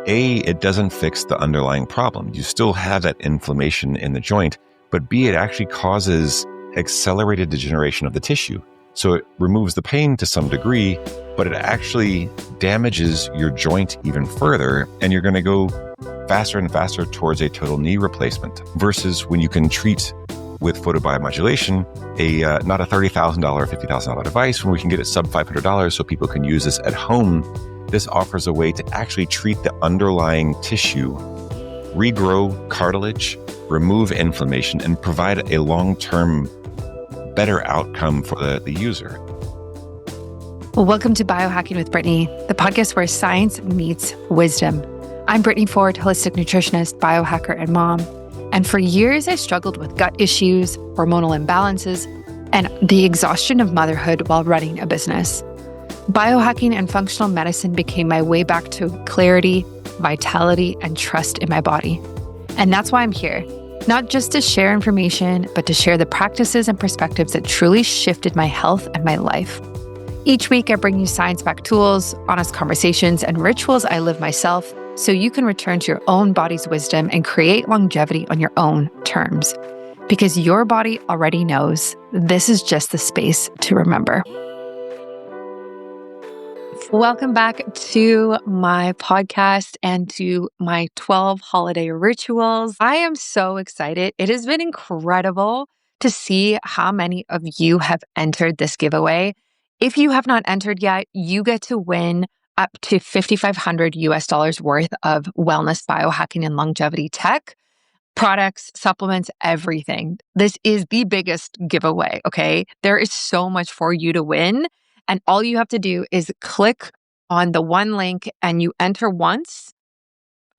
A, it doesn't fix the underlying problem. You still have that inflammation in the joint, but B, it actually causes accelerated degeneration of the tissue. So it removes the pain to some degree, but it actually damages your joint even further, and you're going to go faster and faster towards a total knee replacement. Versus when you can treat with photobiomodulation, not a $30,000 or $50,000 device, when we can get it sub $500 so people can use this at home. This offers a way to actually treat the underlying tissue, regrow cartilage, remove inflammation, and provide a long-term better outcome for the user. Well, welcome to Biohacking with Brittany, the podcast where science meets wisdom. I'm Brittany Ford, holistic nutritionist, biohacker, and mom. And for years, I struggled with gut issues, hormonal imbalances, and the exhaustion of motherhood while running a business. Biohacking and functional medicine became my way back to clarity, vitality, and trust in my body. And that's why I'm here. Not just to share information, but to share the practices and perspectives that truly shifted my health and my life. Each week, I bring you science-backed tools, honest conversations, and rituals I live myself so you can return to your own body's wisdom and create longevity on your own terms. Because your body already knows this is just the space to remember. Welcome back to my podcast and to my 12 holiday rituals. I am so excited. It has been incredible to see how many of you have entered this giveaway. If you have not entered yet, you get to win up to $5,500 worth of wellness, biohacking, and longevity tech, products, supplements, everything. This is the biggest giveaway, okay? There is so much for you to win. And all you have to do is click on the one link and you enter once,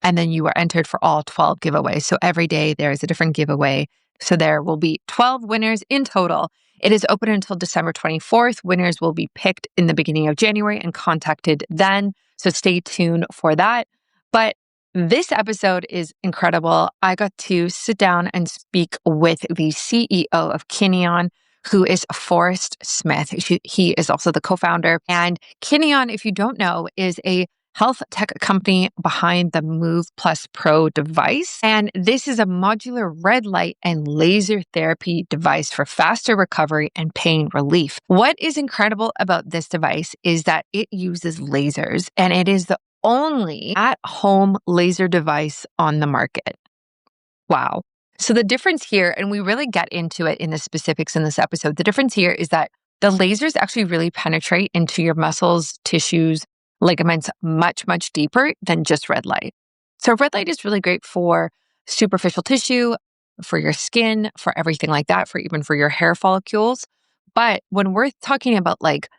and then you are entered for all 12 giveaways. So every day there is a different giveaway. So there will be 12 winners in total. It is open until December 24th. Winners will be picked in the beginning of January and contacted then. So stay tuned for that. But this episode is incredible. I got to sit down and speak with the CEO of Kineon, who is Forrest Smith. He is also the co-founder. And Kineon, if you don't know, is a health tech company behind the MOVE Pro device. And this is a modular red light and laser therapy device for faster recovery and pain relief. What is incredible about this device is that it uses lasers, and it is the only at-home laser device on the market. Wow. So the difference here, and we really get into it in the specifics in this episode, the difference here is that the lasers actually really penetrate into your muscles, tissues, ligaments much, much deeper than just red light. So red light is really great for superficial tissue, for your skin, for everything like that, even for your hair follicles. But when we're talking about like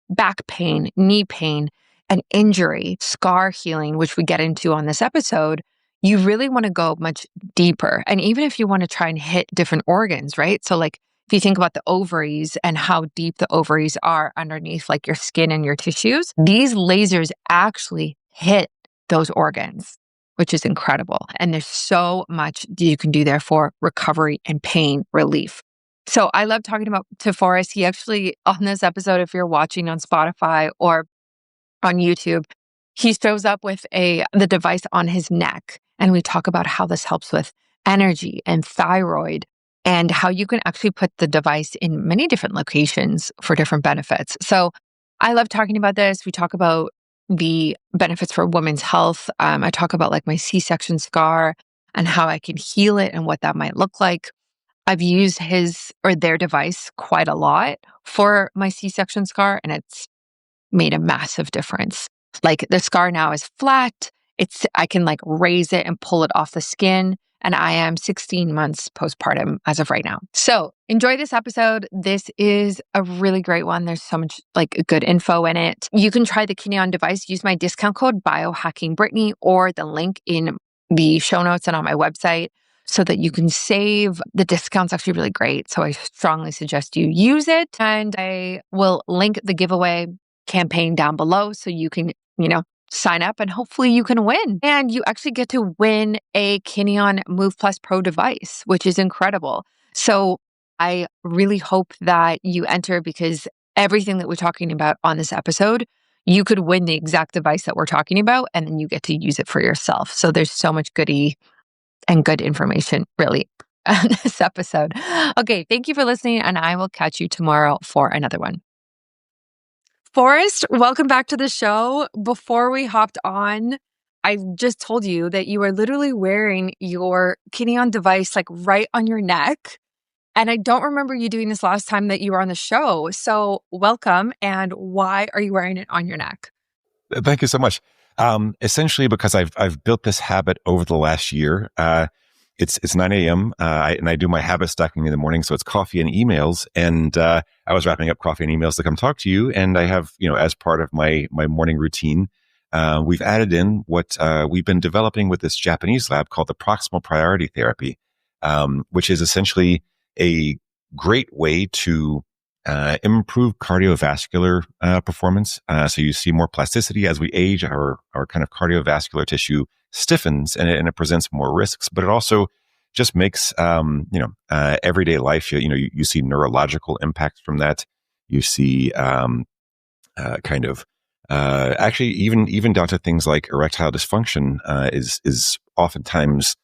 back pain, knee pain, an injury, scar healing, which we get into on this episode, you really want to go much deeper. And even if you want to try and hit different organs, right? So like if you think about the ovaries and how deep the ovaries are underneath like your skin and your tissues, these lasers actually hit those organs, which is incredible. And there's so much you can do there for recovery and pain relief. So I love talking to Forrest. He actually, on this episode, if you're watching on Spotify or on YouTube, he shows up with the device on his neck. And we talk about how this helps with energy and thyroid and how you can actually put the device in many different locations for different benefits. So I love talking about this. We talk about the benefits for women's health. I talk about like my C-section scar and how I can heal it and what that might look like. I've used their device quite a lot for my C-section scar, and it's made a massive difference. Like the scar now is flat. I can like raise it and pull it off the skin. And I am 16 months postpartum as of right now. So enjoy this episode. This is a really great one. There's so much like good info in it. You can try the Kineon device. Use my discount code BIOHACKINGBRITTANY or the link in the show notes and on my website so that you can save. The discount's actually really great. So I strongly suggest you use it. And I will link the giveaway campaign down below so you can, sign up and hopefully you can win. And you actually get to win a Kineon MOVE Pro device, which is incredible. So I really hope that you enter because everything that we're talking about on this episode, you could win the exact device that we're talking about, and then you get to use it for yourself. So there's so much goodie and good information, really, on this episode. Okay, thank you for listening, and I will catch you tomorrow for another one. Forrest, welcome back to the show. Before we hopped on, I just told you that you are literally wearing your Kineon device like right on your neck. And I don't remember you doing this last time that you were on the show. So welcome. And why are you wearing it on your neck? Thank you so much. Essentially, because I've built this habit over the last year. It's 9 a.m. And I do my habit stacking in the morning. So it's coffee and emails. And I was wrapping up coffee and emails to come talk to you. And I have, as part of my morning routine, we've added in what we've been developing with this Japanese lab called the proximal priority therapy, which is essentially a great way to improve cardiovascular performance. So you see more plasticity as we age. Our kind of cardiovascular tissue stiffens and it presents more risks, but it also just makes everyday life. You see neurological impacts from that. You see actually even down to things like erectile dysfunction is oftentimes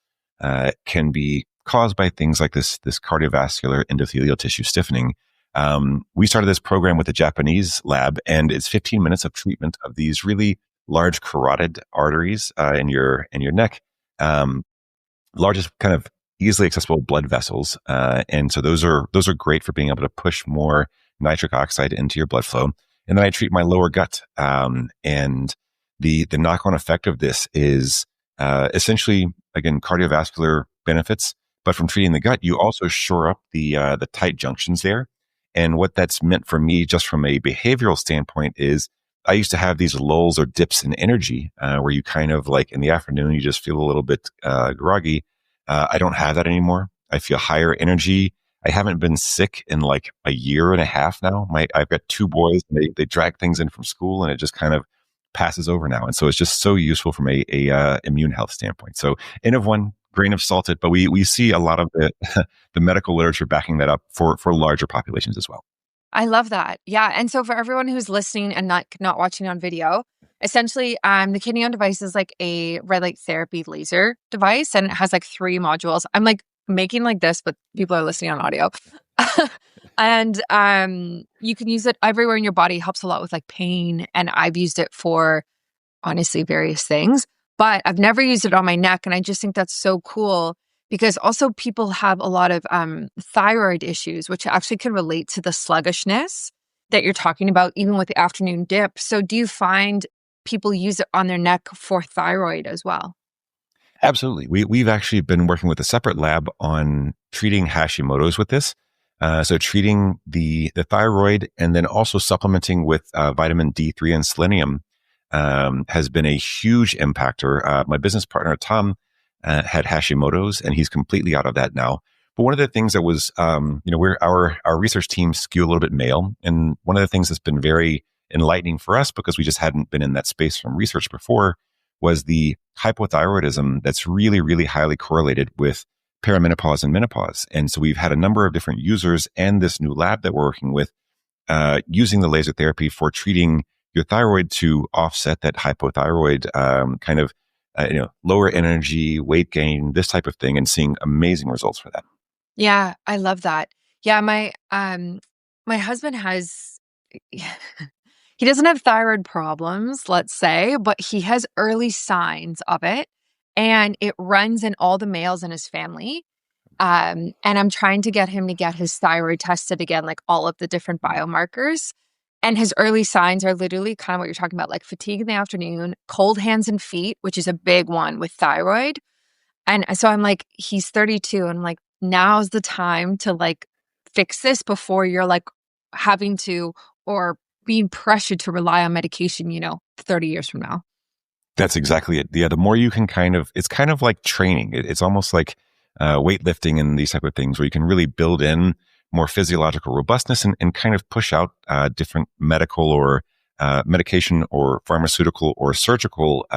can be caused by things like this cardiovascular endothelial tissue stiffening. We started this program with the Japanese lab, and it's 15 minutes of treatment of these really large carotid arteries in your neck, largest kind of easily accessible blood vessels, and so those are great for being able to push more nitric oxide into your blood flow. And then I treat my lower gut, and the knock-on effect of this is essentially, again, cardiovascular benefits. But from treating the gut, you also shore up the tight junctions there. And what that's meant for me, just from a behavioral standpoint, is I used to have these lulls or dips in energy where you kind of like in the afternoon, you just feel a little bit groggy. I don't have that anymore. I feel higher energy. I haven't been sick in like a year and a half now. I've got 2 boys, and they drag things in from school, and it just kind of passes over now. And so it's just so useful from a immune health standpoint. So N of 1, grain of salted, but we see a lot of the the medical literature backing that up for larger populations as well. I love that. Yeah. And so for everyone who's listening and not watching on video, essentially, the Kineon device is like a red light therapy laser device, and it has like 3 modules. I'm like making like this, but people are listening on audio. And you can use it everywhere in your body. It helps a lot with like pain. And I've used it for honestly various things, but I've never used it on my neck. And I just think that's so cool because also people have a lot of thyroid issues, which actually can relate to the sluggishness that you're talking about, even with the afternoon dip. So do you find people use it on their neck for thyroid as well? Absolutely. We've actually been working with a separate lab on treating Hashimoto's with this. So treating the thyroid and then also supplementing with vitamin D3 and selenium has been a huge impactor. My business partner, Tom, had Hashimoto's, and he's completely out of that now. But one of the things that was, our research team skew a little bit male. And one of the things that's been very enlightening for us, because we just hadn't been in that space from research before, was the hypothyroidism that's really, really highly correlated with perimenopause and menopause. And so we've had a number of different users and this new lab that we're working with using the laser therapy for treating your thyroid to offset that hypothyroid lower energy, weight gain, this type of thing, and seeing amazing results for that. Yeah, I love that. Yeah, my husband has he doesn't have thyroid problems, let's say, but he has early signs of it, and it runs in all the males in his family. And I'm trying to get him to get his thyroid tested again, like all of the different biomarkers. And his early signs are literally kind of what you're talking about, like fatigue in the afternoon, cold hands and feet, which is a big one with thyroid. And so I'm like, he's 32. And I'm like, now's the time to like fix this before you're like having to or being pressured to rely on medication, 30 years from now. That's exactly it. Yeah, the more you can it's kind of like training. It's almost like weightlifting and these type of things where you can really build in more physiological robustness and kind of push out different medical or medication or pharmaceutical or surgical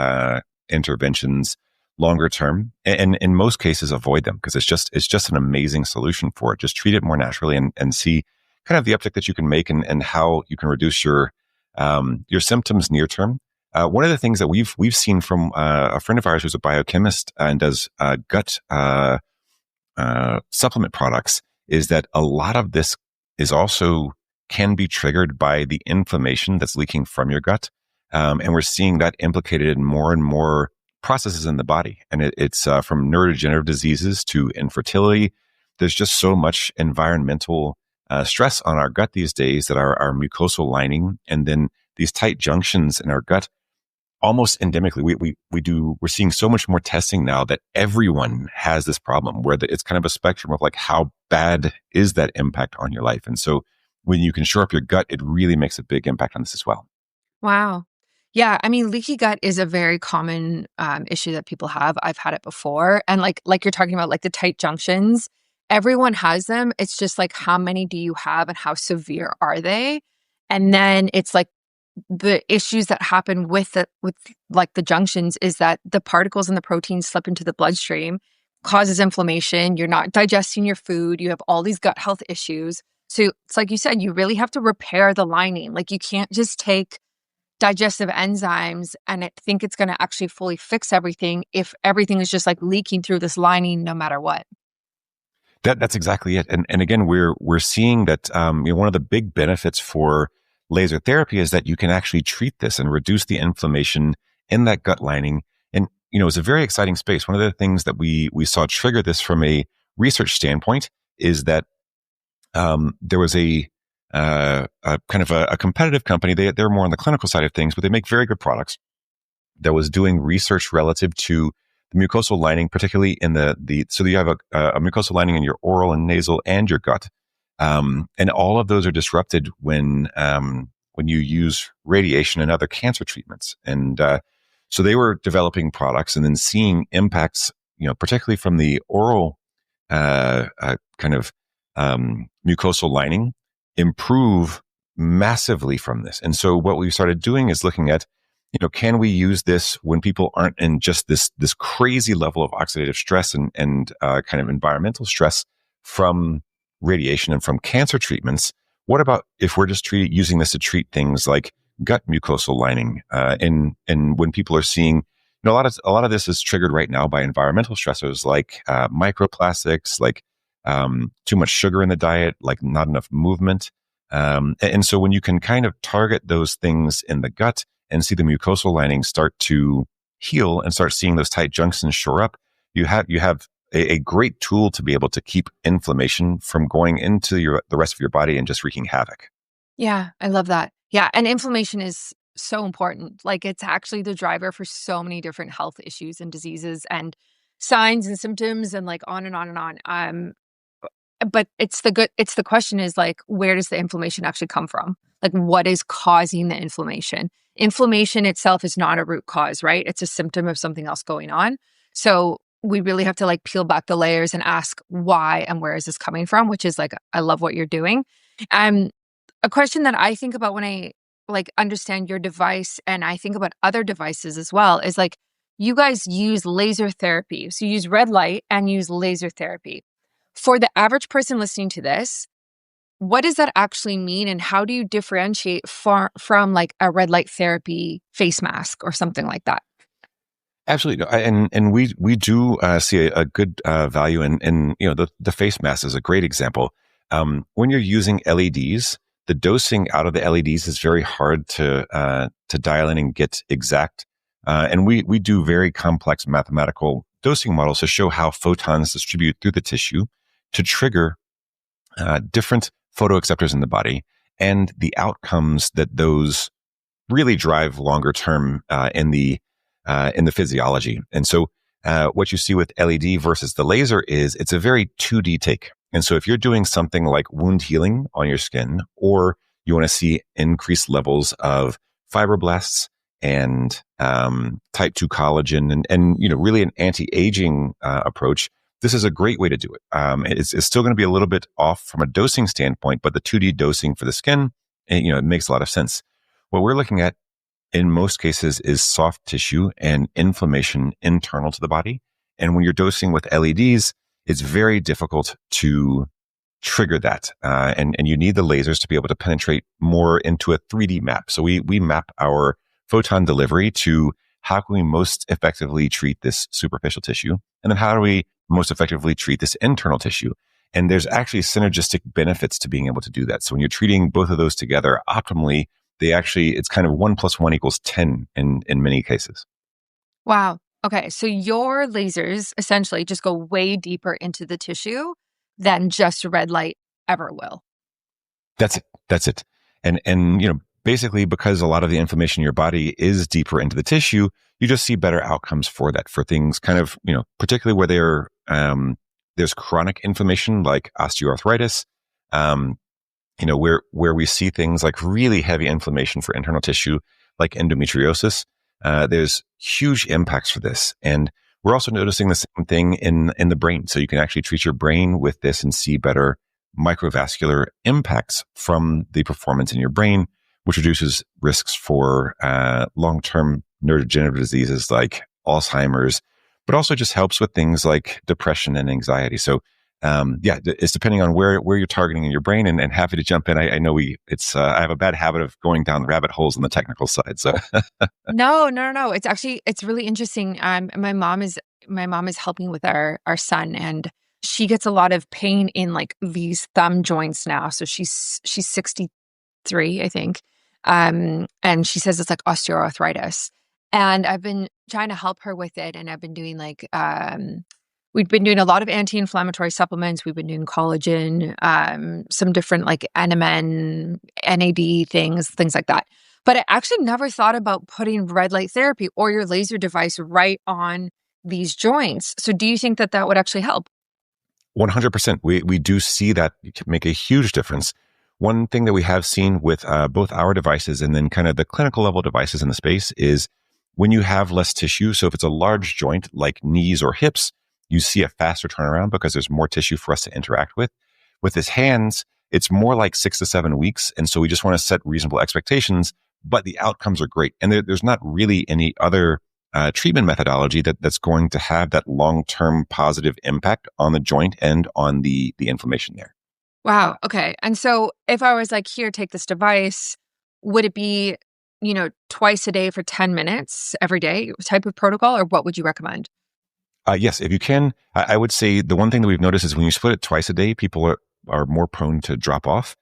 interventions longer term. And in most cases, avoid them because it's just an amazing solution for it. Just treat it more naturally and see kind of the uptick that you can make and how you can reduce your your symptoms near term. One of the things that we've seen from a friend of ours who's a biochemist and does gut supplement products is that a lot of this is also can be triggered by the inflammation that's leaking from your gut. And we're seeing that implicated in more and more processes in the body. And it's from neurodegenerative diseases to infertility. There's just so much environmental stress on our gut these days that our mucosal lining and then these tight junctions in our gut almost endemically, we're seeing so much more testing now that everyone has this problem where it's kind of a spectrum of like, how bad is that impact on your life? And so when you can shore up your gut, it really makes a big impact on this as well. Wow. Yeah, I mean, leaky gut is a very common issue that people have. I've had it before. And like you're talking about, like the tight junctions, everyone has them. It's just like, how many do you have and how severe are they? And then it's like, the issues that happen with like the junctions is that the particles and the proteins slip into the bloodstream, causes inflammation. You're not digesting your food. You have all these gut health issues. So it's like you said, you really have to repair the lining. Like you can't just take digestive enzymes and think it's going to actually fully fix everything if everything is just like leaking through this lining no matter what. That's exactly it. And again, we're seeing that one of the big benefits for laser therapy is that you can actually treat this and reduce the inflammation in that gut lining. And, it's a very exciting space. One of the things that we saw trigger this from a research standpoint is that there was a kind of a competitive company. They're more on the clinical side of things, but they make very good products that was doing research relative to the mucosal lining, particularly in so you have a mucosal lining in your oral and nasal and your gut. And all of those are disrupted when you use radiation and other cancer treatments. And so they were developing products and then seeing impacts, particularly from the oral kind of mucosal lining improve massively from this. And so what we started doing is looking at, can we use this when people aren't in just this crazy level of oxidative stress and kind of environmental stress from radiation and from cancer treatments? What about if we're just using this to treat things like gut mucosal lining? And when people are seeing, a lot of this is triggered right now by environmental stressors like microplastics, like too much sugar in the diet, like not enough movement. And so when you can kind of target those things in the gut and see the mucosal lining start to heal and start seeing those tight junctions shore up, you have a great tool to be able to keep inflammation from going into the rest of your body and just wreaking havoc. Yeah, I love that. Yeah, and inflammation is so important. Like it's actually the driver for so many different health issues and diseases and signs and symptoms and like on and on and on. But the question is like, where does the inflammation actually come from? Like what is causing the inflammation? Inflammation itself is not a root cause, right? It's a symptom of something else going on. So we really have to like peel back the layers and ask why and where is this coming from, which is like, I love what you're doing. A question that I think about when I like understand your device and I think about other devices as well is like, you guys use laser therapy. So you use red light and use laser therapy. For the average person listening to this, what does that actually mean? And how do you differentiate from like a red light therapy face mask or something like that? Absolutely. And we do see a good value in the face mask is a great example. When you're using LEDs, the dosing out of the LEDs is very hard to dial in and get exact. And we do very complex mathematical dosing models to show how photons distribute through the tissue to trigger different photoacceptors in the body and the outcomes that those really drive longer term in the physiology. And so what you see with LED versus the laser is it's a very 2D take. And so if you're doing something like wound healing on your skin, or you want to see increased levels of fibroblasts and type 2 collagen and really an anti-aging approach, this is a great way to do it. It's still going to be a little bit off from a dosing standpoint, but the 2D dosing for the skin, it makes a lot of sense. What we're looking at in most cases is soft tissue and inflammation internal to the body. And when you're dosing with LEDs, it's very difficult to trigger that. And you need the lasers to be able to penetrate more into a 3D map. So we map our photon delivery to how can we most effectively treat this superficial tissue? And then how do we most effectively treat this internal tissue? And there's actually synergistic benefits to being able to do that. So when you're treating both of those together optimally, it's kind of 1 + 1 = 10 in many cases. Wow. Okay. So your lasers essentially just go way deeper into the tissue than just red light ever will. That's it. That's it. And basically because a lot of the inflammation in your body is deeper into the tissue, you just see better outcomes for that, for things kind of, particularly where there's chronic inflammation like osteoarthritis, where we see things like really heavy inflammation for internal tissue like endometriosis. There's huge impacts for this. And we're also noticing the same thing in the brain. So you can actually treat your brain with this and see better microvascular impacts from the performance in your brain, which reduces risks for long-term neurodegenerative diseases like Alzheimer's, but also just helps with things like depression and anxiety. So it's depending on where you're targeting in your brain, and happy to jump in. I know I have a bad habit of going down rabbit holes on the technical side. So No. It's really interesting. My mom is helping with our son, and she gets a lot of pain in like these thumb joints now. So she's 63, I think. And she says it's like osteoarthritis. And I've been trying to help her with it. And I've been doing we've been doing a lot of anti-inflammatory supplements. We've been doing collagen, some different like NMN, NAD things like that. But I actually never thought about putting red light therapy or your laser device right on these joints. So do you think that would actually help? 100%. We do see that it can make a huge difference. One thing that we have seen with both our devices and then kind of the clinical level devices in the space is when you have less tissue. So if it's a large joint like knees or hips, you see a faster turnaround because there's more tissue for us to interact with. With his hands, it's more like 6 to 7 weeks. And so we just want to set reasonable expectations, but the outcomes are great. And there's not really any other treatment methodology that's going to have that long-term positive impact on the joint and on the inflammation there. Wow. Okay. And so if I was like, here, take this device, would it be, twice a day for 10 minutes every day type of protocol, or what would you recommend? Yes, if you can, I would say the one thing that we've noticed is when you split it twice a day, people are more prone to drop off.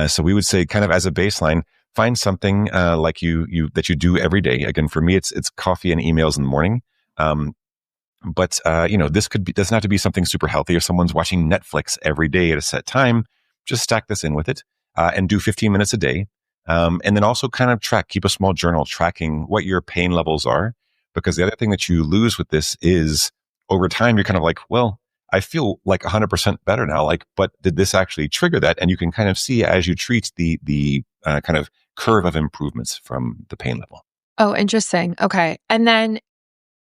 So we would say kind of as a baseline, find something like that you do every day. Again, for me, it's coffee and emails in the morning. But this doesn't have to be something super healthy. If someone's watching Netflix every day at a set time, just stack this in with it and do 15 minutes a day. And then also kind of keep a small journal tracking what your pain levels are. Because the other thing that you lose with this is over time, you're kind of like, well, I feel like 100% better now. But did this actually trigger that? And you can kind of see as you treat the kind of curve of improvements from the pain level. Oh, interesting. Okay. And then,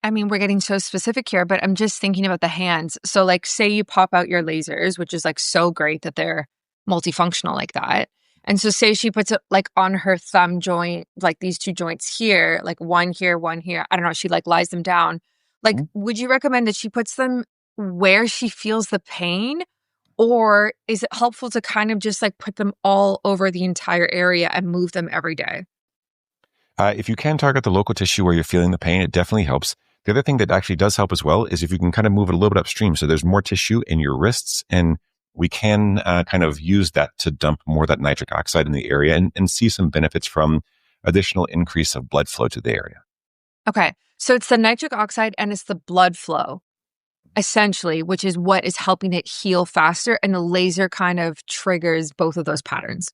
we're getting so specific here, but I'm just thinking about the hands. So like, say you pop out your lasers, which is like so great that they're multifunctional like that. And so say she puts it like on her thumb joint, like these two joints here, like one here, one here. I don't know. She like lies them down. Like, would you recommend that she puts them where she feels the pain? Or is it helpful to kind of just like put them all over the entire area and move them every day? If you can target the local tissue where you're feeling the pain, it definitely helps. The other thing that actually does help as well is if you can kind of move it a little bit upstream. So there's more tissue in your wrists, and we can kind of use that to dump more of that nitric oxide in the area and see some benefits from additional increase of blood flow to the area. Okay. So it's the nitric oxide and it's the blood flow, essentially, which is what is helping it heal faster. And the laser kind of triggers both of those patterns.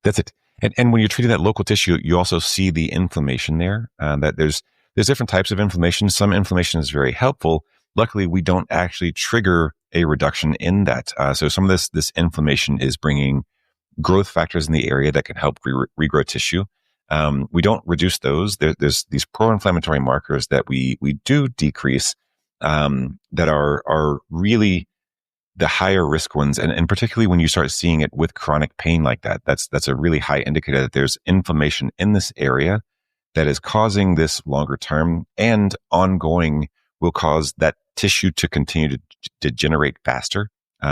That's it. And when you're treating that local tissue, you also see the inflammation there. That there's different types of inflammation. Some inflammation is very helpful. Luckily, we don't actually trigger a reduction in that. So some of this inflammation is bringing growth factors in the area that can help regrow tissue. We don't reduce those. There's these pro-inflammatory markers that we do decrease that are really the higher risk ones. And particularly when you start seeing it with chronic pain like that, that's a really high indicator that there's inflammation in this area that is causing this longer term and ongoing will cause that tissue to continue to degenerate faster.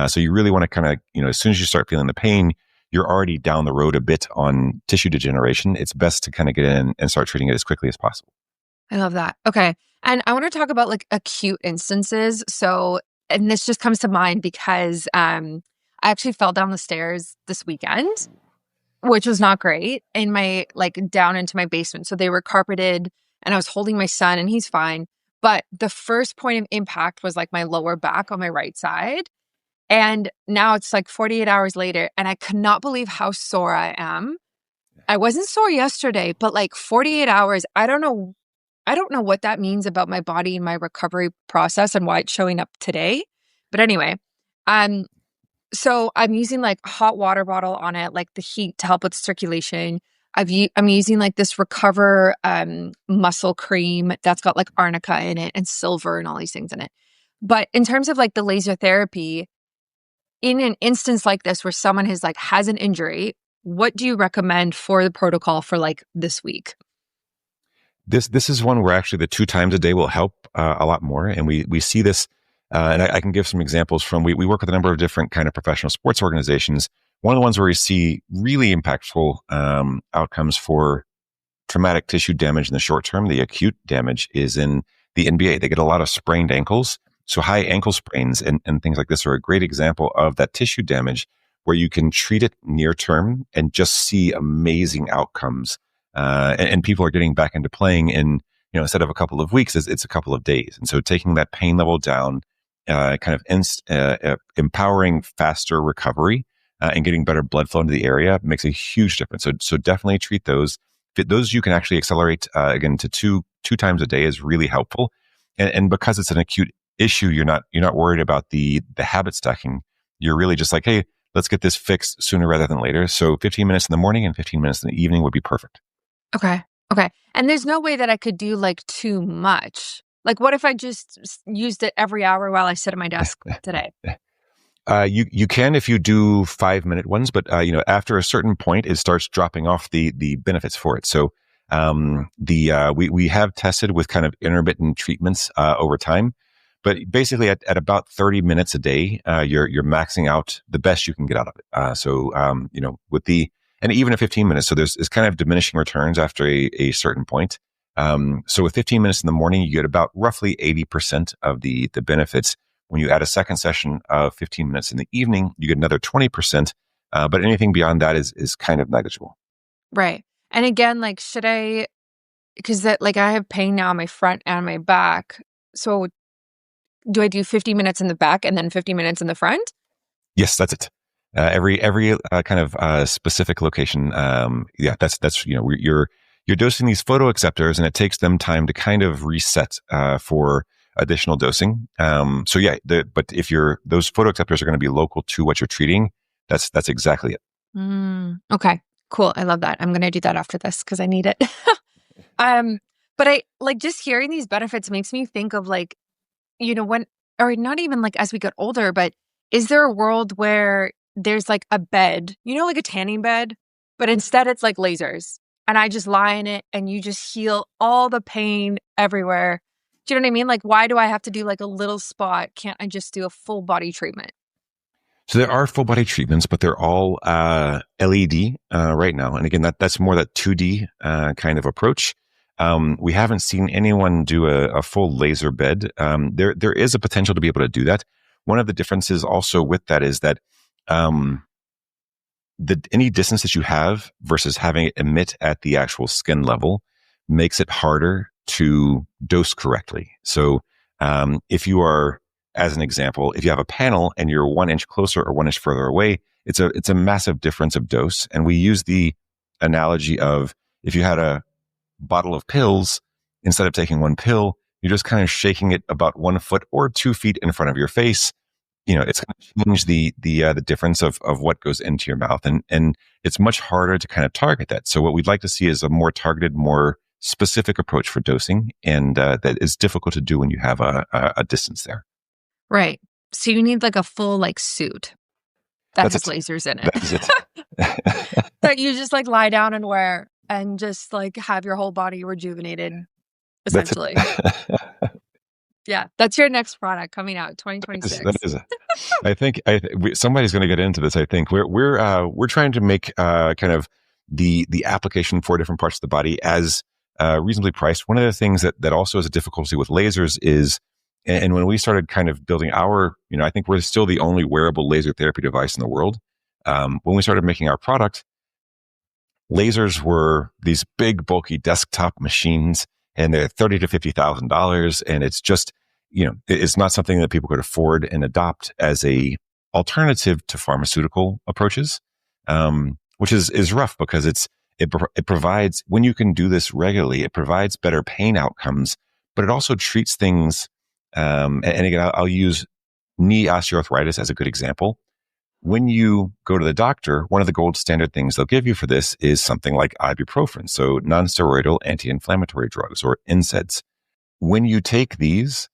So you really want to kind of, as soon as you start feeling the pain, you're already down the road a bit on tissue degeneration. It's best to kind of get in and start treating it as quickly as possible. I love that. Okay. And I want to talk about like acute instances. So, and this just comes to mind because I actually fell down the stairs this weekend, which was not great, in my like down into my basement. So they were carpeted and I was holding my son and he's fine. But the first point of impact was like my lower back on my right side. And now it's like 48 hours later and I could not believe how sore I am. I wasn't sore yesterday, but like 48 hours, I don't know what that means about my body and my recovery process and why it's showing up today. But anyway, so I'm using like a hot water bottle on it, like the heat to help with circulation. I'm using like this Recover muscle cream that's got like arnica in it and silver and all these things in it. But in terms of like the laser therapy, in an instance like this where someone has an injury, what do you recommend for the protocol for like this week? This is one where actually the 2 times a day will help a lot more. And we see this, and I can give some examples from, we work with a number of different kind of professional sports organizations. One of the ones where we see really impactful outcomes for traumatic tissue damage in the short term, the acute damage, is in the NBA. They get a lot of sprained ankles. So high ankle sprains and things like this are a great example of that tissue damage where you can treat it near term and just see amazing outcomes. And people are getting back into playing in, instead of a couple of weeks, it's a couple of days. And so taking that pain level down, empowering faster recovery and getting better blood flow into the area makes a huge difference. So definitely treat those. Those you can actually accelerate again to two times a day is really helpful. And because it's an acute issue, you're not worried about the habit stacking. You're really just like, hey, let's get this fixed sooner rather than later. So 15 minutes in the morning and 15 minutes in the evening would be perfect. Okay. And there's no way that I could do like too much. Like, what if I just used it every hour while I sit at my desk today? You can if you do 5-minute ones, but after a certain point, it starts dropping off the benefits for it. So we have tested with kind of intermittent treatments over time, but basically at about 30 minutes a day, you're maxing out the best you can get out of it. And even at 15 minutes, so it's kind of diminishing returns after a certain point. So with 15 minutes in the morning, you get about roughly 80% of the benefits. When you add a second session of 15 minutes in the evening, you get another 20%. But anything beyond that is kind of negligible. Right. And again, like, because I have pain now on my front and my back. So do I do 50 minutes in the back and then 50 minutes in the front? Yes, that's it. Every kind of specific location. That's you're dosing these photoacceptors, and it takes them time to kind of reset for additional dosing. But if those photoacceptors are going to be local to what you're treating, that's exactly it. Okay, cool. I love that. I'm going to do that after this because I need it. But I like just hearing these benefits makes me think of like, when, or not even like as we get older, but is there a world where there's like a bed, like a tanning bed, but instead it's like lasers and I just lie in it and you just heal all the pain everywhere? Do you know what I mean? Like, why do I have to do like a little spot? Can't I just do a full body treatment? So there are full body treatments, but they're all LED right now. And again, that's more that 2D kind of approach. We haven't seen anyone do a full laser bed. There is a potential to be able to do that. One of the differences also with that is that any distance that you have versus having it emit at the actual skin level makes it harder to dose correctly. So if you are, as an example, if you have a panel and you're 1 inch closer or 1 inch further away, it's a massive difference of dose. And we use the analogy of if you had a bottle of pills, instead of taking one pill, you're just kind of shaking it about 1 foot or 2 feet in front of your face. It's going to change the difference of what goes into your mouth, and it's much harder to kind of target that. So what we'd like to see is a more targeted, more specific approach for dosing, and that is difficult to do when you have a distance there. Right. So you need like a full like suit that has lasers in it. That is it. That you just like lie down and wear and just like have your whole body rejuvenated, essentially. Yeah, that's your next product coming out, That 2026. is, somebody's going to get into this. I think we're trying to make kind of the application for different parts of the body as reasonably priced. One of the things that also is a difficulty with lasers is, and when we started kind of building our, I think we're still the only wearable laser therapy device in the world. When we started making our product, lasers were these big, bulky desktop machines, and they're $30,000 to $50,000, and it's just, it's not something that people could afford and adopt as a alternative to pharmaceutical approaches, which is rough because it provides, when you can do this regularly, it provides better pain outcomes, but it also treats things. And again, I'll use knee osteoarthritis as a good example. When you go to the doctor, one of the gold standard things they'll give you for this is something like ibuprofen, so nonsteroidal anti-inflammatory drugs, or NSAIDs. When you take these,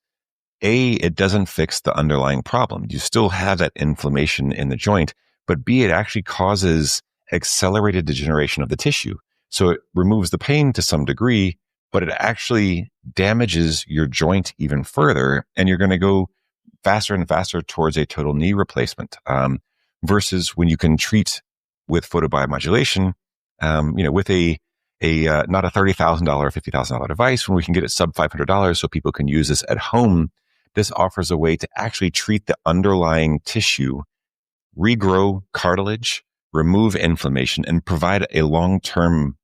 it doesn't fix the underlying problem. You still have that inflammation in the joint, but B, it actually causes accelerated degeneration of the tissue. So it removes the pain to some degree, but it actually damages your joint even further, and you're going to go faster and faster towards a total knee replacement. Versus when you can treat with photobiomodulation, with a not a $30,000 or $50,000 device, when we can get it sub $500 so people can use this at home. This offers a way to actually treat the underlying tissue, regrow cartilage, remove inflammation, and provide a long-term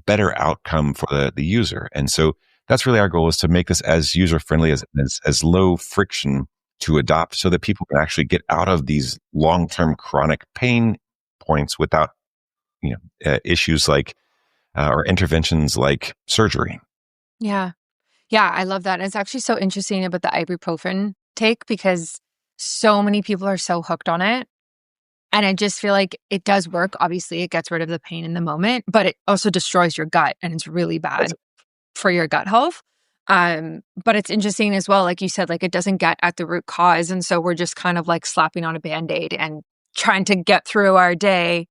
better outcome for the user. And so that's really our goal, is to make this as user-friendly, as low friction to adopt, so that people can actually get out of these long-term chronic pain points without, issues like, or interventions like surgery. Yeah. Yeah, I love that. It's actually so interesting about the ibuprofen take, because so many people are so hooked on it. And I just feel like it does work. Obviously, it gets rid of the pain in the moment, but it also destroys your gut, and it's really bad for your gut health. But it's interesting as well, like you said, like it doesn't get at the root cause. And so we're just kind of like slapping on a Band-Aid and trying to get through our day,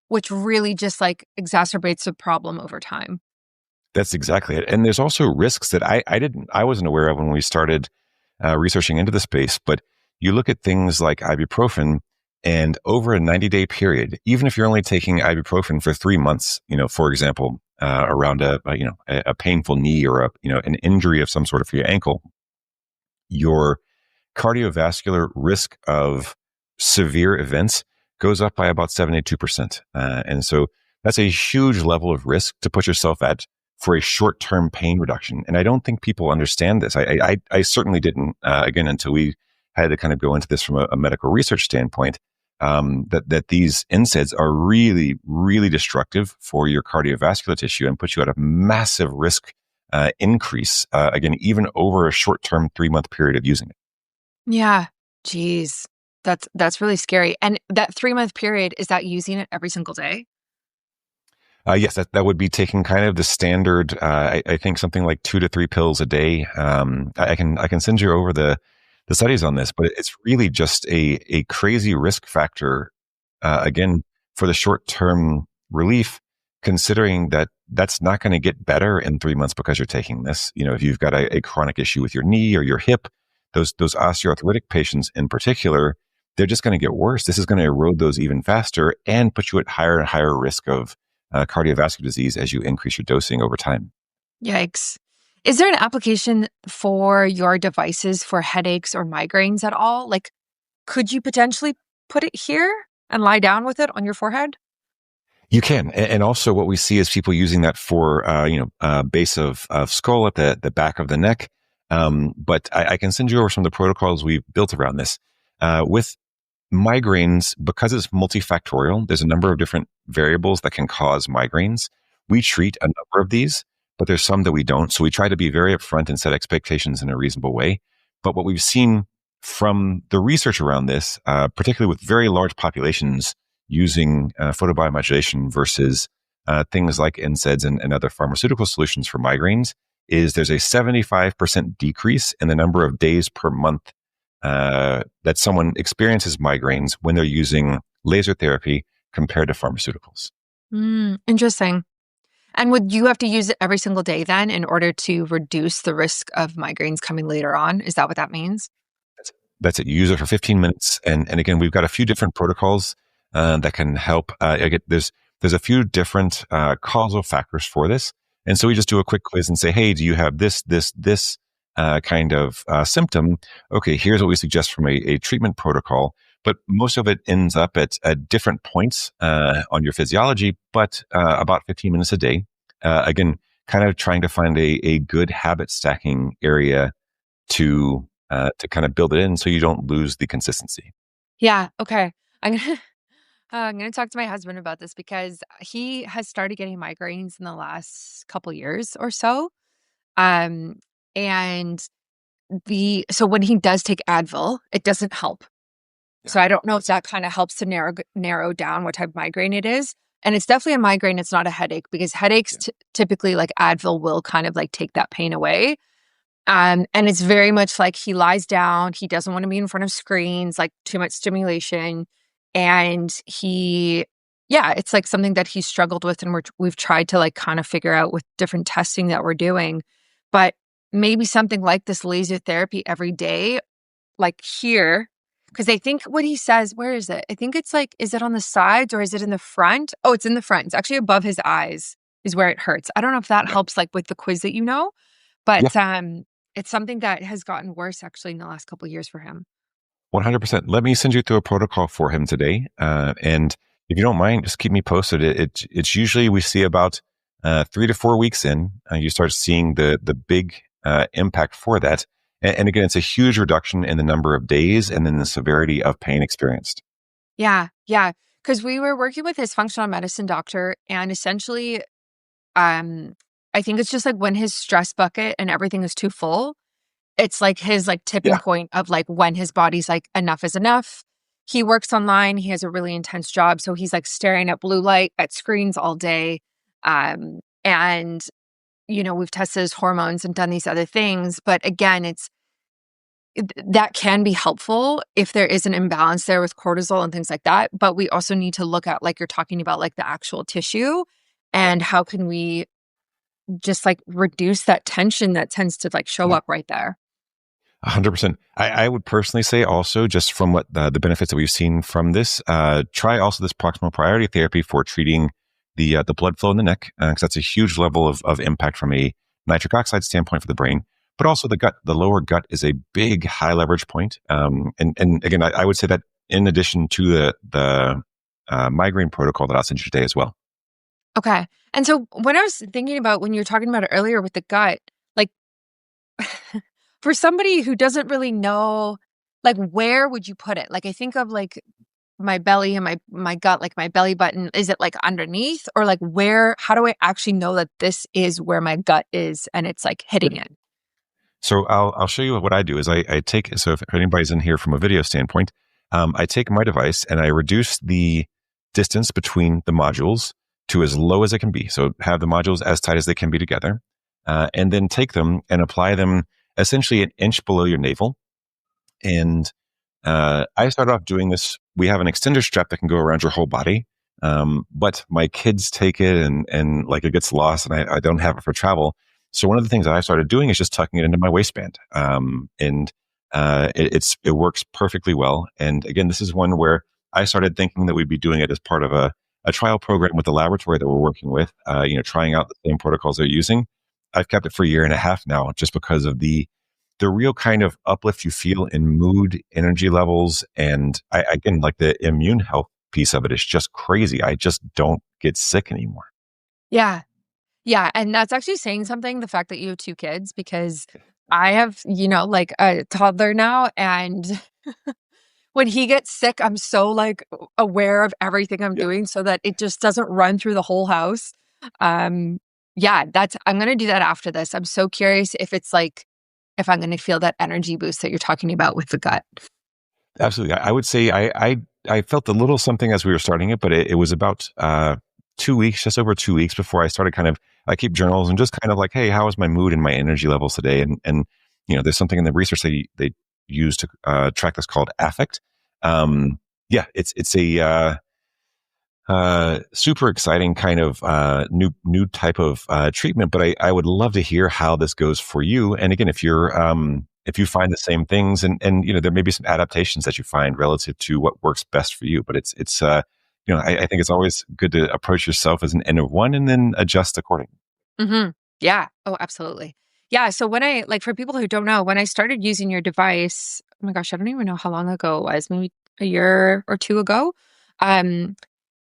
which really just like exacerbates the problem over time. That's exactly it. And there's also risks that I wasn't aware of when we started researching into the space. But you look at things like ibuprofen, and over a 90-day period, even if you're only taking ibuprofen for 3 months, for example, around a painful knee or an injury of some sort of your ankle, your cardiovascular risk of severe events goes up by about 72%. And so that's a huge level of risk to put yourself at for a short-term pain reduction. And I don't think people understand this. I certainly didn't, again, until we had to kind of go into this from a medical research standpoint, that these NSAIDs are really, really destructive for your cardiovascular tissue and put you at a massive risk increase, again, even over a short-term 3-month period of using it. Yeah. Geez. That's really scary. And that 3-month period, is that using it every single day? Yes, that would be taking kind of the standard, I think something like 2 to 3 pills a day. I can send you over the studies on this, but it's really just a crazy risk factor, again, for the short-term relief, considering that that's not going to get better in 3 months because you're taking this. If you've got a chronic issue with your knee or your hip, those osteoarthritic patients in particular, they're just going to get worse. This is going to erode those even faster and put you at higher and higher risk of cardiovascular disease as you increase your dosing over time. Yikes. Is there an application for your devices for headaches or migraines at all? Like, could you potentially put it here and lie down with it on your forehead? You can. And also what we see is people using that for, base of skull at the back of the neck. But I can send you over some of the protocols we've built around this. With migraines, because it's multifactorial, there's a number of different variables that can cause migraines. We treat a number of these, but there's some that we don't. So we try to be very upfront and set expectations in a reasonable way. But what we've seen from the research around this, particularly with very large populations using photobiomodulation versus things like NSAIDs and other pharmaceutical solutions for migraines, is there's a 75% decrease in the number of days per month that someone experiences migraines when they're using laser therapy compared to pharmaceuticals. Interesting. And would you have to use it every single day then in order to reduce the risk of migraines coming later on? Is that what that means? That's it. You use it for 15 minutes. And again, we've got a few different protocols that can help. Again, there's a few different causal factors for this. And so we just do a quick quiz and say, hey, do you have this kind of symptom? Okay, here's what we suggest from a treatment protocol. But most of it ends up at different points on your physiology, but about 15 minutes a day. Again, kind of trying to find a good habit stacking area to kind of build it in so you don't lose the consistency. Yeah. Okay. I'm gonna I'm gonna talk to my husband about this because he has started getting migraines in the last couple years or so. Um, and so when he does take Advil, it doesn't help. Yeah. So I don't know if that kind of helps to narrow down what type of migraine it is. And it's definitely a migraine. It's not a headache because headaches typically like Advil will kind of like take that pain away. And it's very much like he lies down. He doesn't want to be in front of screens, like too much stimulation. And it's like something that he struggled with. And we've tried to like kind of figure out with different testing that we're doing. But maybe something like this laser therapy every day, like here, because I think what he says, where is it? I think it's like, is it on the sides or is it in the front? Oh, it's in the front. It's actually above his eyes is where it hurts. I don't know if that helps like with the quiz that but it's something that has gotten worse actually in the last couple of years for him. 100%. Let me send you through a protocol for him today. And if you don't mind, just keep me posted. It's usually we see about 3 to 4 weeks in, you start seeing the big impact for that. And again, it's a huge reduction in the number of days and then the severity of pain experienced. Yeah. Yeah. Because we were working with his functional medicine doctor and essentially, I think it's just like when his stress bucket and everything is too full, it's like his like tipping point of like when his body's like enough is enough. He works online. He has a really intense job. So he's like staring at blue light at screens all day. And we've tested his hormones and done these other things. But again, that can be helpful if there is an imbalance there with cortisol and things like that. But we also need to look at, like you're talking about, like the actual tissue and how can we just like reduce that tension that tends to like show up right there. 100%. I would personally say also, just from what the benefits that we've seen from this, try also this proximal priority therapy for treating the blood flow in the neck, because that's a huge level of impact from a nitric oxide standpoint for the brain. But also the gut, the lower gut is a big high leverage point. And again, I would say that in addition to the migraine protocol that I'll send you today as well. Okay. And so when I was thinking about when you were talking about it earlier with the gut, like for somebody who doesn't really know, like where would you put it? Like I think of like my belly and my gut, like my belly button. Is it like underneath or like where? How do I actually know that this is where my gut is and it's like hitting it? So I'll show you what I do is I take, so if anybody's in here from a video standpoint, I take my device and I reduce the distance between the modules to as low as it can be. So have the modules as tight as they can be together, and then take them and apply them essentially an inch below your navel. And I started off doing this. We have an extender strap that can go around your whole body. But my kids take it and like it gets lost and I don't have it for travel. So one of the things that I started doing is just tucking it into my waistband. It works perfectly well. And again, this is one where I started thinking that we'd be doing it as part of a trial program with the laboratory that we're working with, trying out the same protocols they're using. I've kept it for a year and a half now, just because of the real kind of uplift you feel in mood, energy levels. And again, like the immune health piece of it is just crazy. I just don't get sick anymore. Yeah. Yeah. And that's actually saying something, the fact that you have two kids, because I have, like a toddler now. And when he gets sick, I'm so like aware of everything I'm doing so that it just doesn't run through the whole house. I'm going to do that after this. I'm so curious if I'm going to feel that energy boost that you're talking about with the gut. Absolutely. I would say I felt a little something as we were starting it, but it was about 2 weeks, just over 2 weeks before I started I keep journals and just kind of like, hey, how is my mood and my energy levels today? And there's something in the research they use to track this called affect. It's a super exciting kind of new type of treatment. But I would love to hear how this goes for you. And again, if you find the same things, and there may be some adaptations that you find relative to what works best for you. But it's I think it's always good to approach yourself as an N of one and then adjust accordingly. Mm-hmm. Yeah. Oh, absolutely. Yeah. So for people who don't know, when I started using your device, oh my gosh, I don't even know how long ago it was, maybe a year or two ago. Um,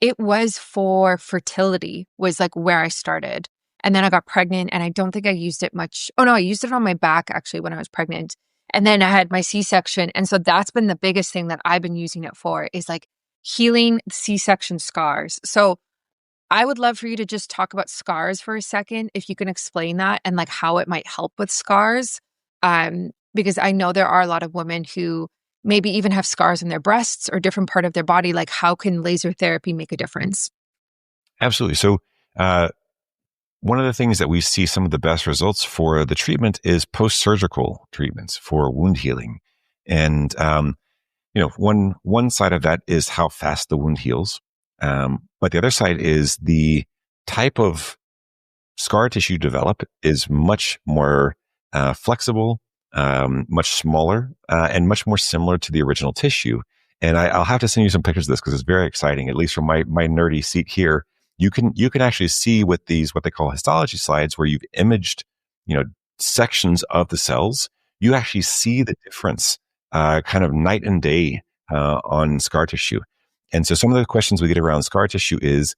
it was for fertility was like where I started. And then I got pregnant and I don't think I used it much. Oh no, I used it on my back actually when I was pregnant. And then I had my C-section. And so that's been the biggest thing that I've been using it for is like healing C-section scars. So I would love for you to just talk about scars for a second, if you can explain that and like how it might help with scars. Because I know there are a lot of women who maybe even have scars on their breasts or different part of their body. Like, how can laser therapy make a difference? Absolutely. So, one of the things that we see some of the best results for the treatment is post-surgical treatments for wound healing. And, one side of that is how fast the wound heals. But the other side is the type of scar tissue develop is much more flexible, much smaller, and much more similar to the original tissue. And I'll have to send you some pictures of this because it's very exciting, at least from my nerdy seat here. You can actually see with these, what they call histology slides, where you've imaged, sections of the cells. You actually see the difference, kind of night and day, on scar tissue. And so some of the questions we get around scar tissue is,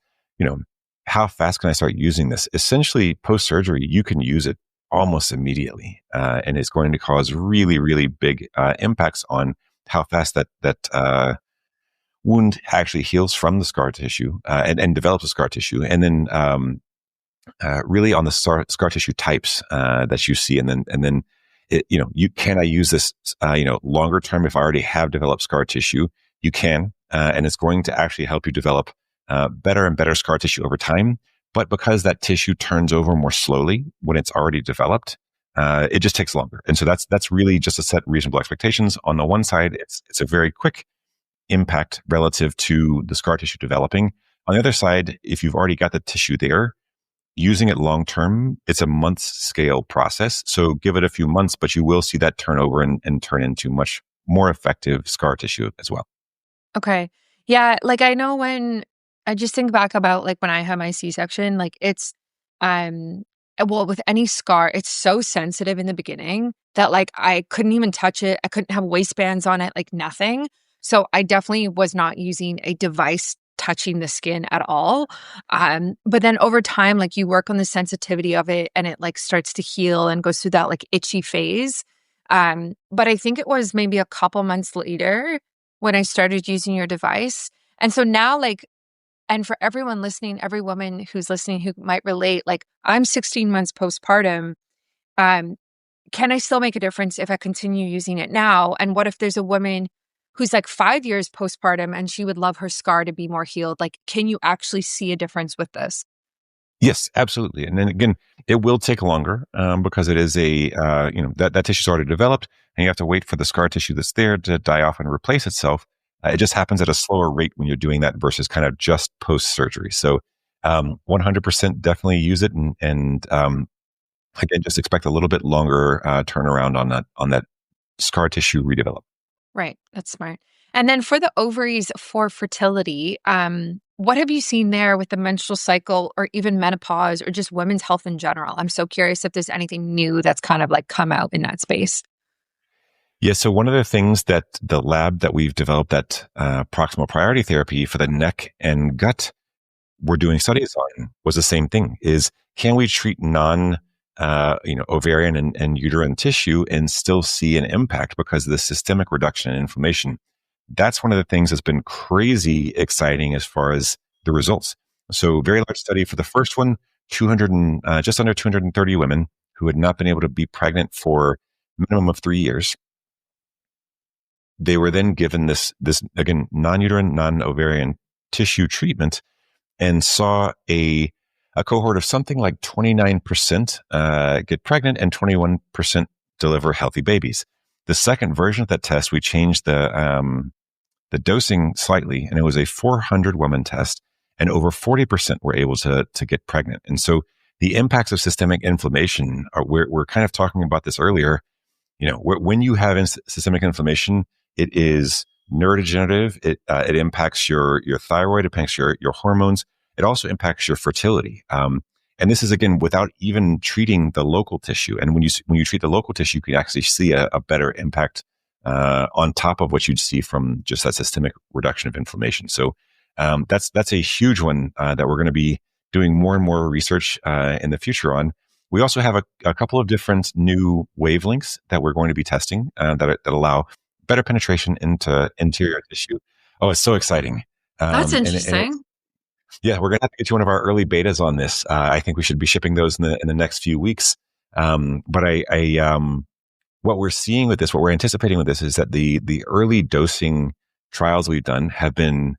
how fast can I start using this? Essentially, post-surgery, you can use it almost immediately, and it's going to cause really, really big impacts on how fast that wound actually heals from the scar tissue, and develops a scar tissue, and then really on the scar tissue types that you see, and then can I use this longer term if I already have developed scar tissue? You can, and it's going to actually help you develop better and better scar tissue over time. But because that tissue turns over more slowly when it's already developed, it just takes longer. And so that's really just to set reasonable expectations. On the one side, it's a very quick impact relative to the scar tissue developing. On the other side, if you've already got the tissue there, using it long term, it's a month scale process. So give it a few months, but you will see that turnover and turn into much more effective scar tissue as well. Okay. Yeah. Like I know when I just think back about like when I had my C-section, like it's, well, with any scar, it's so sensitive in the beginning that like I couldn't even touch it. I couldn't have waistbands on it, like nothing. So I definitely was not using a device touching the skin at all. But then over time, like you work on the sensitivity of it and it like starts to heal and goes through that like itchy phase. But I think it was maybe a couple months later when I started using your device. And so now like, and for everyone listening, every woman who's listening who might relate, like I'm 16 months postpartum. Can I still make a difference if I continue using it now? And what if there's a woman who's like 5 years postpartum and she would love her scar to be more healed? Like, can you actually see a difference with this? Yes, absolutely. And then again, it will take longer because it is that tissue's already developed, and you have to wait for the scar tissue that's there to die off and replace itself. It just happens at a slower rate when you're doing that versus kind of just post surgery. So 100% definitely use it, and again, just expect a little bit longer turnaround on that scar tissue redevelop. Right. That's smart. And then for the ovaries for fertility, what have you seen there with the menstrual cycle or even menopause or just women's health in general? I'm so curious if there's anything new that's kind of like come out in that space. Yeah. So one of the things that the lab that we've developed, that proximal priority therapy for the neck and gut, we're doing studies on was the same thing: is can we treat ovarian and uterine tissue and still see an impact because of the systemic reduction in inflammation? That's one of the things that's been crazy exciting as far as the results. So very large study for the first one, 200 just under 230 women who had not been able to be pregnant for minimum of 3 years. They were then given this again, non-uterine, non-ovarian tissue treatment, and saw a cohort of something like 29% get pregnant and 21% deliver healthy babies. The second version of that test, we changed the dosing slightly, and it was a 400 woman test. and over 40% were able to get pregnant. And so the impacts of systemic inflammation are, we're kind of talking about this earlier. When you have systemic inflammation, it is neurodegenerative. It impacts your thyroid, it impacts your hormones. It also impacts your fertility. And this is, again, without even treating the local tissue. And when you treat the local tissue, you can actually see a better impact on top of what you'd see from just that systemic reduction of inflammation. So that's a huge one that we're going to be doing more and more research in the future on. We also have a couple of different new wavelengths that we're going to be testing that allow better penetration into interior tissue. Oh, it's so exciting. That's And interesting. yeah, we're going to have to get you one of our early betas on this. I think we should be shipping those in the next few weeks. But what we're seeing with this, what we're anticipating with this, is that the early dosing trials we've done have been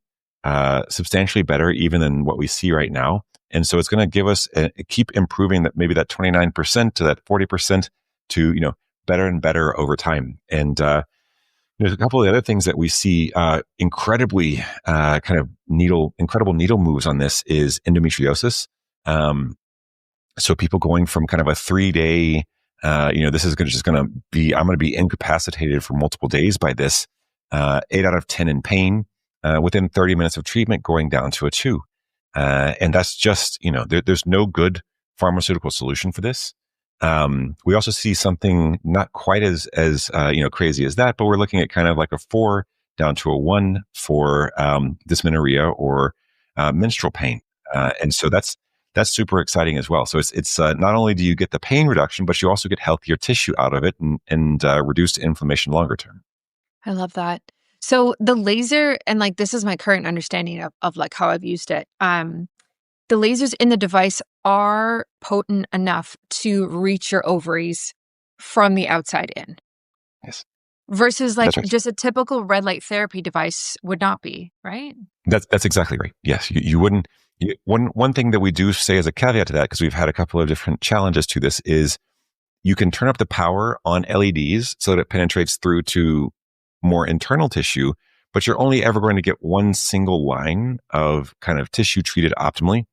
substantially better even than what we see right now. And so it's going to give us keep improving that, maybe that 29% to that 40% to better and better over time. And there's a couple of the other things that we see incredibly incredible needle moves on this is endometriosis. So people going from kind of a 3-day, this is just going to be, I'm going to be incapacitated for multiple days by this, 8 out of 10 in pain, within 30 minutes of treatment going down to a 2. And that's just, there's no good pharmaceutical solution for this. We also see something not quite as crazy as that, but we're looking at kind of like a 4 down to a 1 for dysmenorrhea or menstrual pain. And so that's super exciting as well. So it's not only do you get the pain reduction, but you also get healthier tissue out of it and reduced inflammation longer term. I love that. So the laser, and like this is my current understanding of like how I've used it. The lasers in the device are potent enough to reach your ovaries from the outside in. Yes. Versus like That's right. just a typical red light therapy device would not be, right? That's exactly right. Yes, you wouldn't. One thing that we do say as a caveat to that, because we've had a couple of different challenges to this, is you can turn up the power on LEDs so that it penetrates through to more internal tissue, but you're only ever going to get one single line of kind of tissue treated optimally.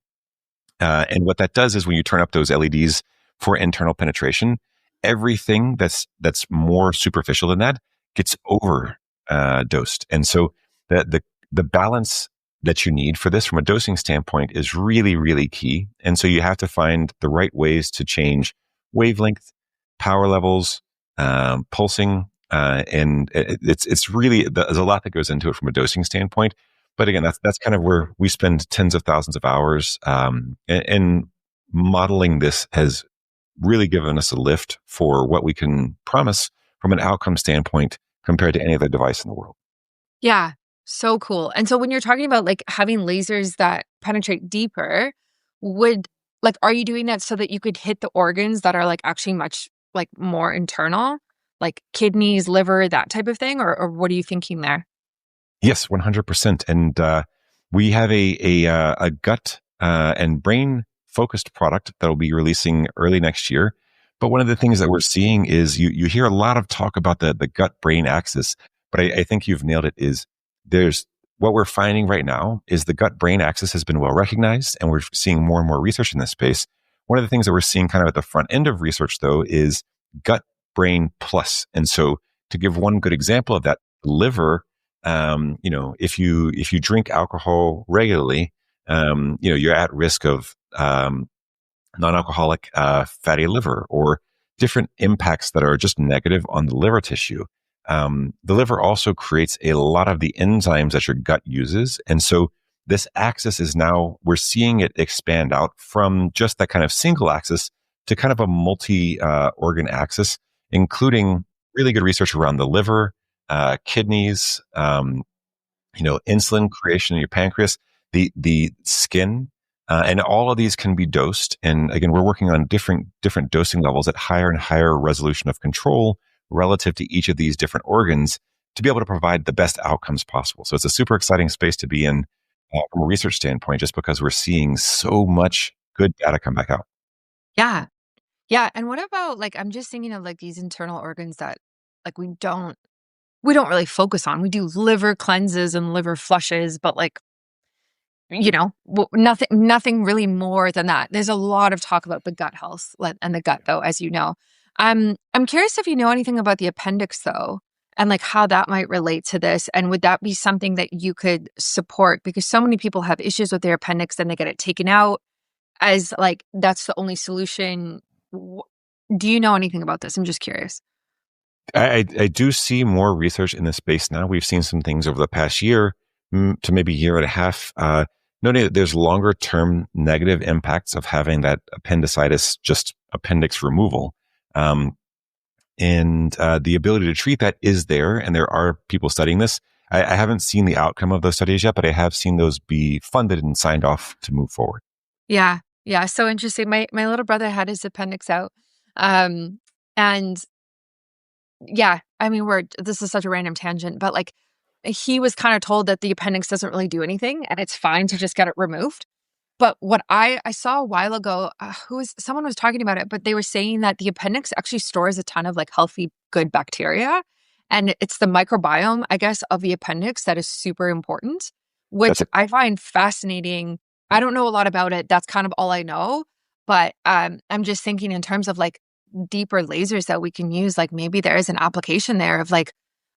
And what that does is when you turn up those LEDs for internal penetration, everything that's more superficial than that gets over dosed. And so the balance that you need for this from a dosing standpoint is really, really key. And so you have to find the right ways to change wavelength, power levels, pulsing, and it's really, there's a lot that goes into it from a dosing standpoint. But again, that's kind of where we spend tens of thousands of hours, and modeling this has really given us a lift for what we can promise from an outcome standpoint compared to any other device in the world. Yeah. So cool. And so when you're talking about like having lasers that penetrate deeper, are you doing that so that you could hit the organs that are like actually much like more internal, like kidneys, liver, that type of thing? Or what are you thinking there? Yes, 100%. And we have a gut and brain focused product that will be releasing early next year. But one of the things that we're seeing is you hear a lot of talk about the gut brain axis, but I think you've nailed it. Is there's what we're finding right now is the gut brain axis has been well recognized, and we're seeing more and more research in this space. One of the things that we're seeing kind of at the front end of research, though, is gut brain plus. And so, to give one good example of that, liver. If you drink alcohol regularly, you're at risk of non-alcoholic fatty liver or different impacts that are just negative on the liver tissue. The liver also creates a lot of the enzymes that your gut uses. And so this axis is now, we're seeing it expand out from just that kind of single axis to kind of a multi-organ axis, including really good research around the liver, kidneys, insulin creation in your pancreas, the skin, and all of these can be dosed. And again, we're working on different dosing levels at higher and higher resolution of control relative to each of these different organs to be able to provide the best outcomes possible. So it's a super exciting space to be in from a research standpoint, just because we're seeing so much good data come back out. Yeah. Yeah. And what about like, I'm just thinking of like these internal organs that like we don't really focus on. We do liver cleanses and liver flushes, but like nothing really more than that. There's a lot of talk about the gut health and the gut, though, as you know. I'm curious if you know anything about the appendix, though, and like how that might relate to this. And would that be something that you could support? Because so many people have issues with their appendix and they get it taken out as like that's the only solution. Do you know anything about this? I'm just curious. I do see more research in this space now. We've seen some things over the past year to maybe year and a half, noting that there's longer term negative impacts of having that appendicitis, just appendix removal. And the ability to treat that is there, and there are people studying this. I haven't seen the outcome of those studies yet, but I have seen those be funded and signed off to move forward. Yeah. Yeah. So interesting. My little brother had his appendix out. And yeah, I mean, this is such a random tangent, but like he was kind of told that the appendix doesn't really do anything and it's fine to just get it removed. But what I saw a while ago, someone was talking about it, but they were saying that the appendix actually stores a ton of like healthy, good bacteria. And it's the microbiome, I guess, of the appendix that is super important, which I find fascinating. I don't know a lot about it. That's kind of all I know. But I'm just thinking in terms of like deeper lasers that we can use, like maybe there is an application there of like,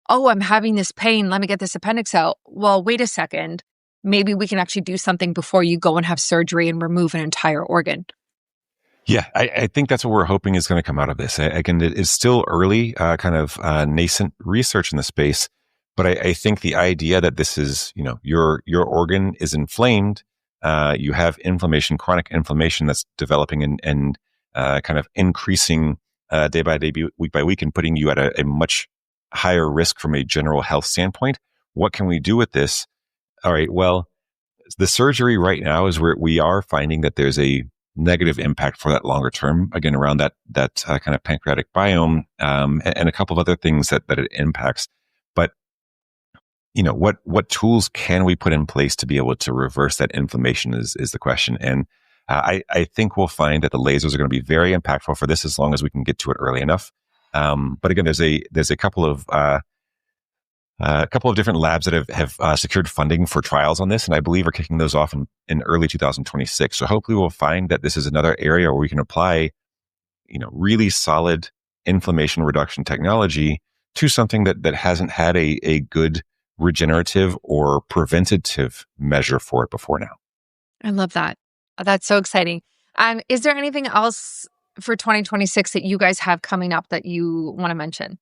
oh, I'm having this pain. Let me get this appendix out. Well, wait a second. Maybe we can actually do something before you go and have surgery and remove an entire organ. Yeah, I think that's what we're hoping is going to come out of this. Again, it's still early, nascent research in the space, but I think the idea that this is, your organ is inflamed, you have inflammation, chronic inflammation that's developing and kind of increasing day by day, week by week, and putting you at a much higher risk from a general health standpoint. What can we do with this? All right, well, the surgery right now is where we are finding that there's a negative impact for that longer term, again, around that kind of pancreatic biome, and a couple of other things that it impacts. But, what tools can we put in place to be able to reverse that inflammation is the question. And I think we'll find that the lasers are going to be very impactful for this as long as we can get to it early enough. But again, there's a couple of different labs that have secured funding for trials on this, and I believe are kicking those off in early 2026. So hopefully we'll find that this is another area where we can apply, really solid inflammation reduction technology to something that hasn't had a good regenerative or preventative measure for it before now. I love that. That's so exciting. Is there anything else for 2026 that you guys have coming up that you want to mention?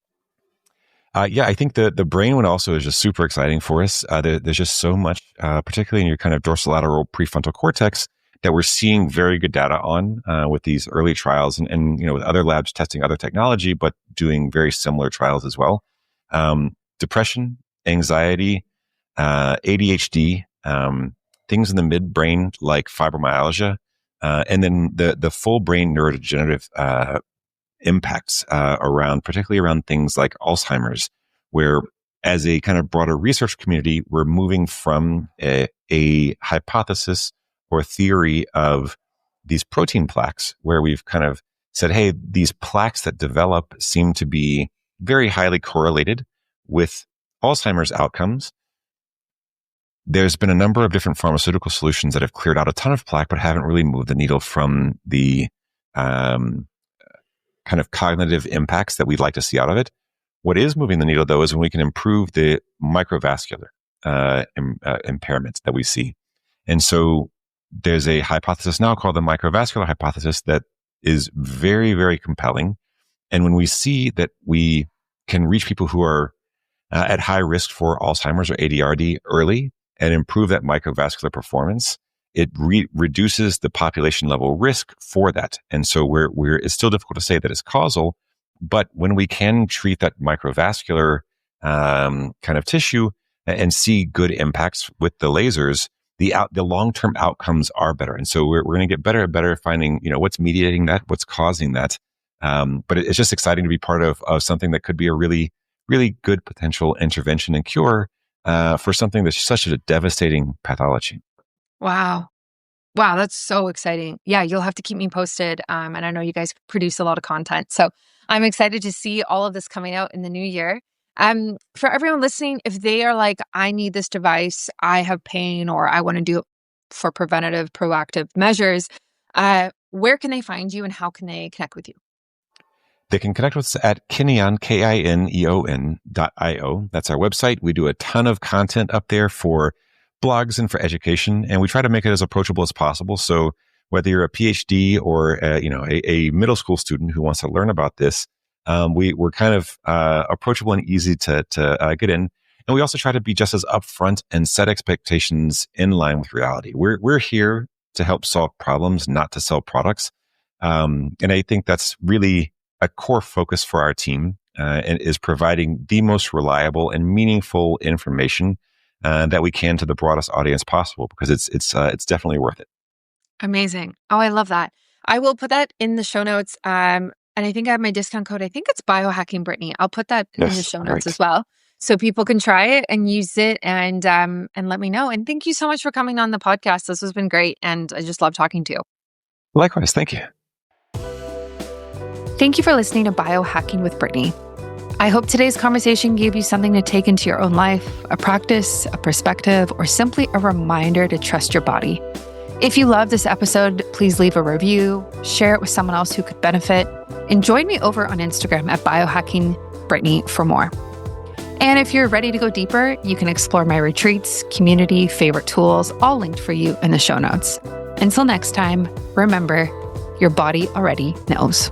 Yeah, I think the brain one also is just super exciting for us. There's just so much, particularly in your kind of dorsolateral prefrontal cortex, that we're seeing very good data on with these early trials and with other labs testing other technology, but doing very similar trials as well. Depression, anxiety, ADHD, things in the midbrain like fibromyalgia, and then the full brain neurodegenerative impacts particularly around things like Alzheimer's, where as a kind of broader research community, we're moving from a hypothesis or theory of these protein plaques, where we've kind of said, hey, these plaques that develop seem to be very highly correlated with Alzheimer's outcomes. There's been a number of different pharmaceutical solutions that have cleared out a ton of plaque, but haven't really moved the needle from the kind of cognitive impacts that we'd like to see out of it. What is moving the needle, though, is when we can improve the microvascular impairments that we see. And so there's a hypothesis now called the microvascular hypothesis that is very, very compelling. And when we see that we can reach people who are at high risk for Alzheimer's or ADRD early and improve that microvascular performance, it reduces the population level risk for that. And so it's still difficult to say that it's causal, but when we can treat that microvascular kind of tissue and see good impacts with the lasers, the long-term outcomes are better. And so we're going to get better and better at finding, what's mediating that, what's causing that. But it's just exciting to be part of something that could be a really, really good potential intervention and cure for something that's such a devastating pathology. Wow. Wow, that's so exciting. Yeah, you'll have to keep me posted. And I know you guys produce a lot of content. So I'm excited to see all of this coming out in the new year. For everyone listening, if they are like, I need this device, I have pain, or I want to do for preventative, proactive measures. Where can they find you and how can they connect with you? They can connect with us at Kineon, Kineon.io. That's our website. We do a ton of content up there for blogs and for education, and we try to make it as approachable as possible. So whether you're a PhD or a middle school student who wants to learn about this, we're kind of approachable and easy to get in. And we also try to be just as upfront and set expectations in line with reality. We're here to help solve problems, not to sell products. And I think that's really a core focus for our team, and is providing the most reliable and meaningful information that we can to the broadest audience possible, because it's definitely worth it. Amazing. Oh, I love that. I will put that in the show notes. And I think I have my discount code. I think it's BIOHACKINGBRITTANY. I'll put that in the show notes as well, so people can try it and use it and let me know. And thank you so much for coming on the podcast. This has been great, and I just love talking to you. Likewise. Thank you. Thank you for listening to Biohacking with Brittany. I hope today's conversation gave you something to take into your own life, a practice, a perspective, or simply a reminder to trust your body. If you love this episode, please leave a review, share it with someone else who could benefit, and join me over on Instagram at BiohackingBrittany for more. And if you're ready to go deeper, you can explore my retreats, community, favorite tools, all linked for you in the show notes. Until next time, remember, your body already knows.